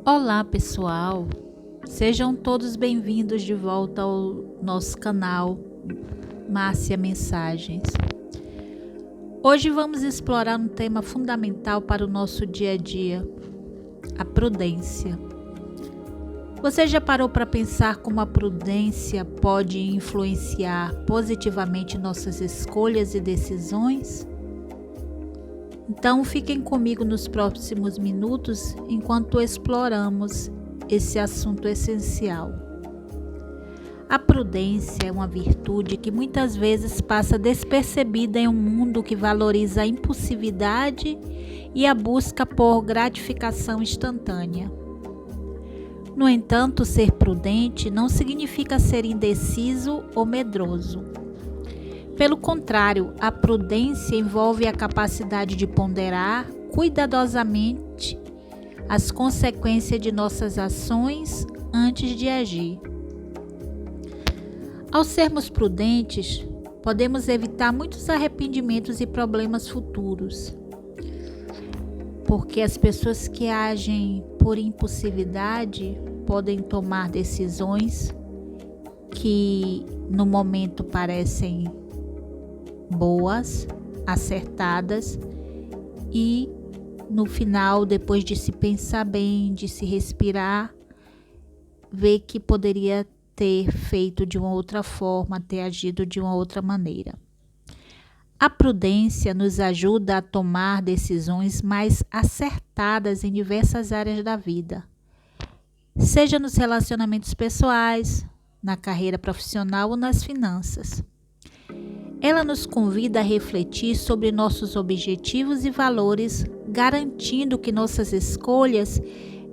Olá pessoal, sejam todos bem-vindos de volta ao nosso canal Márcia Mensagens. Hoje vamos explorar um tema fundamental para o nosso dia a dia, a prudência. Você já parou para pensar como a prudência pode influenciar positivamente nossas escolhas e decisões? Então fiquem comigo nos próximos minutos enquanto exploramos esse assunto essencial. A prudência é uma virtude que muitas vezes passa despercebida em um mundo que valoriza a impulsividade e a busca por gratificação instantânea. No entanto, ser prudente não significa ser indeciso ou medroso. Pelo contrário, a prudência envolve a capacidade de ponderar cuidadosamente as consequências de nossas ações antes de agir. Ao sermos prudentes, podemos evitar muitos arrependimentos e problemas futuros, porque as pessoas que agem por impulsividade podem tomar decisões que no momento parecem boas, acertadas e no final, depois de se pensar bem, de se respirar, ver que poderia ter feito de uma outra forma, ter agido de uma outra maneira. A prudência nos ajuda a tomar decisões mais acertadas em diversas áreas da vida, seja nos relacionamentos pessoais, na carreira profissional ou nas finanças. Ela nos convida a refletir sobre nossos objetivos e valores, garantindo que nossas escolhas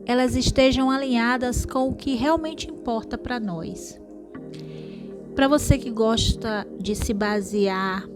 elas estejam alinhadas com o que realmente importa para nós. Para você que gosta de se basear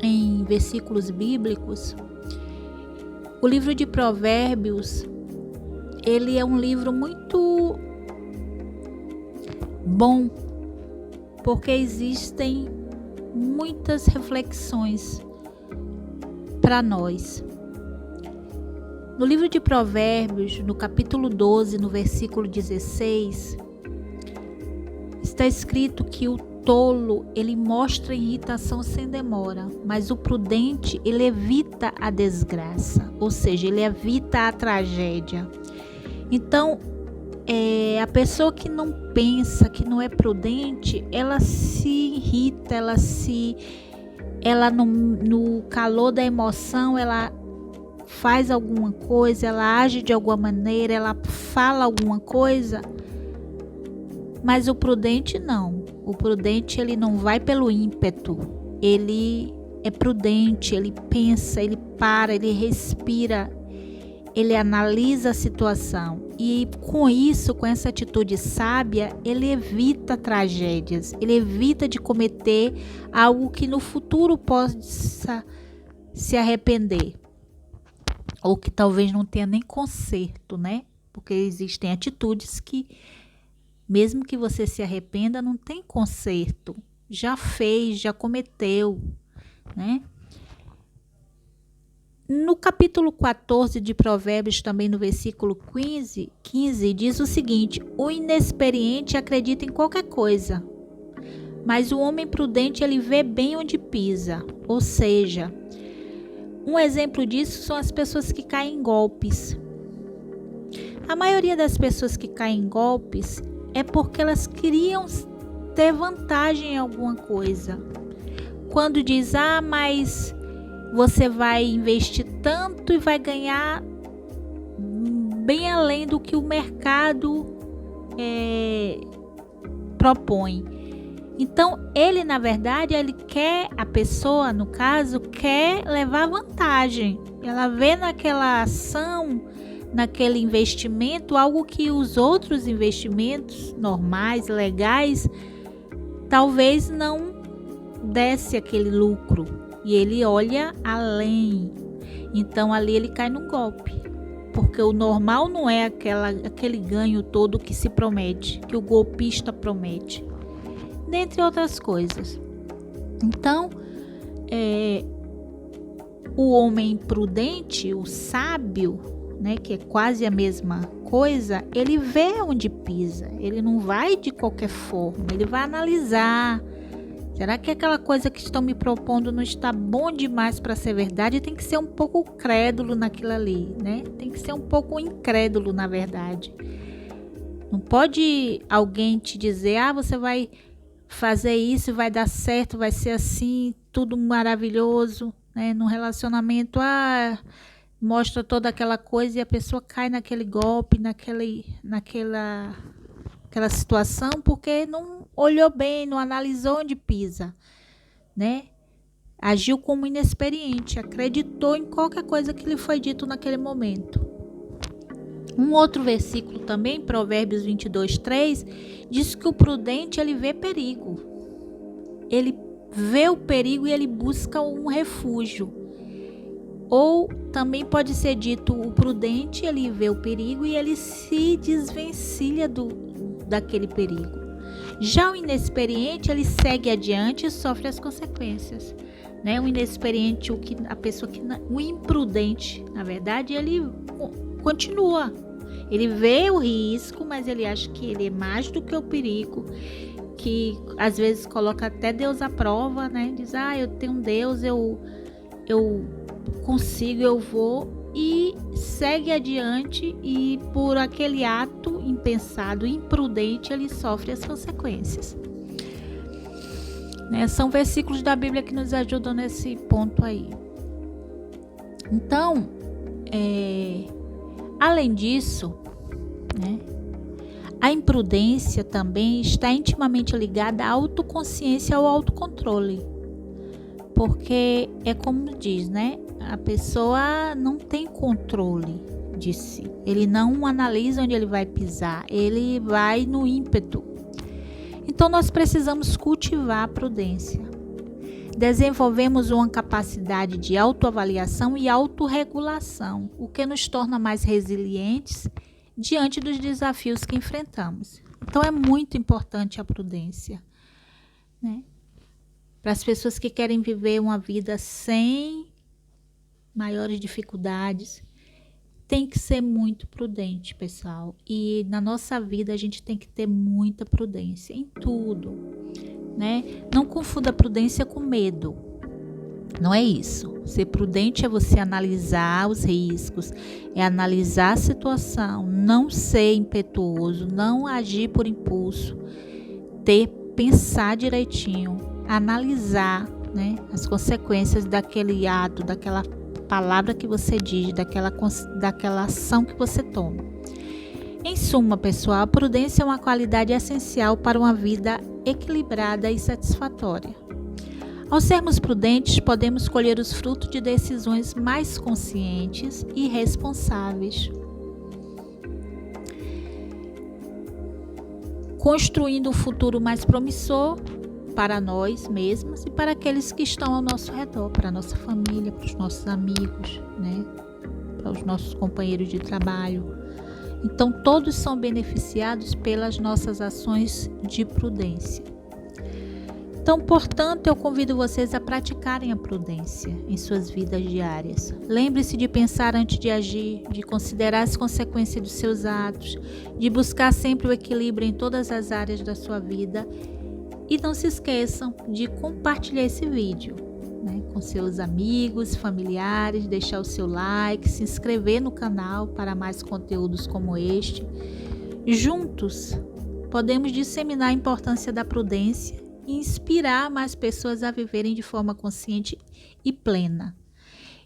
em versículos bíblicos, o livro de Provérbios, ele é um livro muito bom, porque existem muitas reflexões para nós. No livro de Provérbios, no capítulo 12, no versículo 16, está escrito que o tolo, ele mostra irritação sem demora, mas o prudente, ele evita a desgraça, ou seja, ele evita a tragédia. Então, a pessoa que não pensa, que não é prudente, ela se irrita, ela no calor da emoção, ela faz alguma coisa, ela age de alguma maneira, ela fala alguma coisa, mas o prudente não. O prudente, ele não vai pelo ímpeto, ele é prudente, ele pensa, ele para, ele respira, ele analisa a situação e com isso, com essa atitude sábia, ele evita tragédias, ele evita de cometer algo que no futuro possa se arrepender ou que talvez não tenha nem conserto, né? Porque existem atitudes que mesmo que você se arrependa, não tem conserto, já fez, já cometeu, né? No capítulo 14 de Provérbios, também no versículo 15, diz o seguinte: o inexperiente acredita em qualquer coisa, mas o homem prudente, ele vê bem onde pisa. Ou seja, um exemplo disso são as pessoas que caem em golpes. A maioria das pessoas que caem em golpes é porque elas queriam ter vantagem em alguma coisa. Quando diz, mas você vai investir tanto e vai ganhar bem além do que o mercado propõe. Então, ele, na verdade, a pessoa, no caso, quer levar vantagem. Ela vê naquela ação, naquele investimento, algo que os outros investimentos normais, legais, talvez não desse aquele lucro. E ele olha além. Então ali ele cai no golpe. Porque o normal não é aquele ganho todo que se promete, que o golpista promete. Dentre outras coisas. Então, o homem prudente, o sábio, né, que é quase a mesma coisa, ele vê onde pisa. Ele não vai de qualquer forma, ele vai analisar. Será que aquela coisa que estão me propondo não está bom demais para ser verdade? Tem que ser um pouco crédulo naquilo ali, né? Tem que ser um pouco incrédulo, na verdade. Não pode alguém te dizer, você vai fazer isso, vai dar certo, vai ser assim, tudo maravilhoso, né? No relacionamento, mostra toda aquela coisa e a pessoa cai naquele golpe, naquela situação, porque não olhou bem, não analisou onde pisa, né? Agiu como inexperiente, acreditou em qualquer coisa que lhe foi dito naquele momento. Um outro versículo também, Provérbios 22:3, diz que o prudente, ele vê perigo. Ele vê o perigo e ele busca um refúgio. Ou também pode ser dito, o prudente, ele vê o perigo e ele se desvencilha daquele perigo. Já o inexperiente, ele segue adiante e sofre as consequências, né? O inexperiente, o imprudente, na verdade, ele continua. Ele vê o risco, mas ele acha que ele é mais do que o perigo, que às vezes coloca até Deus à prova, né? Diz, eu tenho Deus, eu consigo, eu vou, e segue adiante, e por aquele ato impensado, imprudente, ele sofre as consequências, né? São versículos da Bíblia que nos ajudam nesse ponto aí. Então, além disso, né, a imprudência também está intimamente ligada à autoconsciência ou autocontrole, porque é como diz, né? A pessoa não tem controle de si. Ele não analisa onde ele vai pisar. Ele vai no ímpeto. Então, nós precisamos cultivar a prudência. Desenvolvemos uma capacidade de autoavaliação e autorregulação, o que nos torna mais resilientes diante dos desafios que enfrentamos. Então, é muito importante a prudência, né? Para as pessoas que querem viver uma vida sem maiores dificuldades, tem que ser muito prudente, pessoal. E na nossa vida a gente tem que ter muita prudência em tudo, né? Não confunda a prudência com medo. Não é isso. Ser prudente é você analisar os riscos, é analisar a situação, não ser impetuoso, não agir por impulso, pensar direitinho, analisar, né, as consequências daquele ato, daquela palavra que você diz, daquela ação que você toma. Em suma, pessoal, a prudência é uma qualidade essencial para uma vida equilibrada e satisfatória. Ao sermos prudentes, podemos colher os frutos de decisões mais conscientes e responsáveis, construindo um futuro mais promissor para nós mesmos e para aqueles que estão ao nosso redor, para a nossa família, para os nossos amigos, né? Para os nossos companheiros de trabalho. Então, todos são beneficiados pelas nossas ações de prudência. Então, portanto, eu convido vocês a praticarem a prudência em suas vidas diárias. Lembre-se de pensar antes de agir, de considerar as consequências dos seus atos, de buscar sempre o equilíbrio em todas as áreas da sua vida. E não se esqueçam de compartilhar esse vídeo, né, com seus amigos, familiares, deixar o seu like, se inscrever no canal para mais conteúdos como este. Juntos, podemos disseminar a importância da prudência e inspirar mais pessoas a viverem de forma consciente e plena.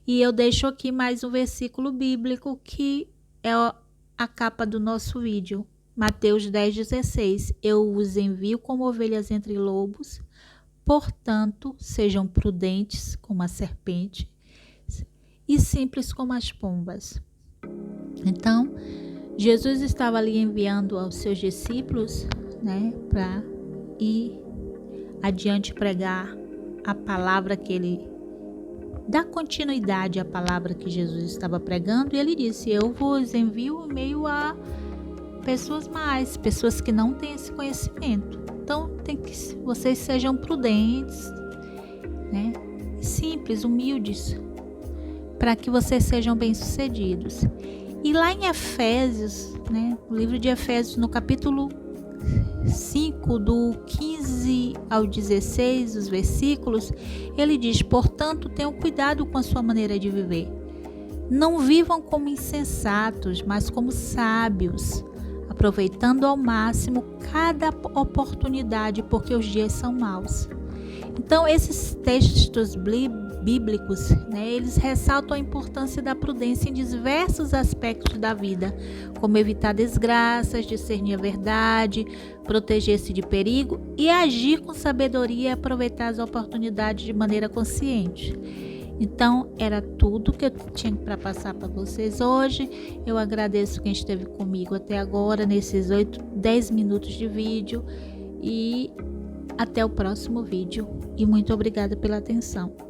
E eu deixo aqui mais um versículo bíblico que é a capa do nosso vídeo. Mateus 10,16, eu os envio como ovelhas entre lobos, portanto, sejam prudentes como a serpente e simples como as pombas. Então, Jesus estava ali enviando aos seus discípulos, né, para ir adiante pregar a palavra que ele dá continuidade à palavra que Jesus estava pregando, e ele disse, eu vos envio em meio a pessoas que não têm esse conhecimento. Então, vocês sejam prudentes, né? Simples, humildes, para que vocês sejam bem-sucedidos. E lá em Efésios, né, no livro de Efésios, no capítulo 5, do 15 ao 16, os versículos, ele diz: portanto, tenham cuidado com a sua maneira de viver. Não vivam como insensatos, mas como sábios, aproveitando ao máximo cada oportunidade, porque os dias são maus. Então, esses textos bíblicos, né, eles ressaltam a importância da prudência em diversos aspectos da vida, como evitar desgraças, discernir a verdade, proteger-se de perigo e agir com sabedoria e aproveitar as oportunidades de maneira consciente. Então, era tudo que eu tinha para passar para vocês hoje. Eu agradeço quem esteve comigo até agora, nesses 10 minutos de vídeo. E até o próximo vídeo. E muito obrigada pela atenção.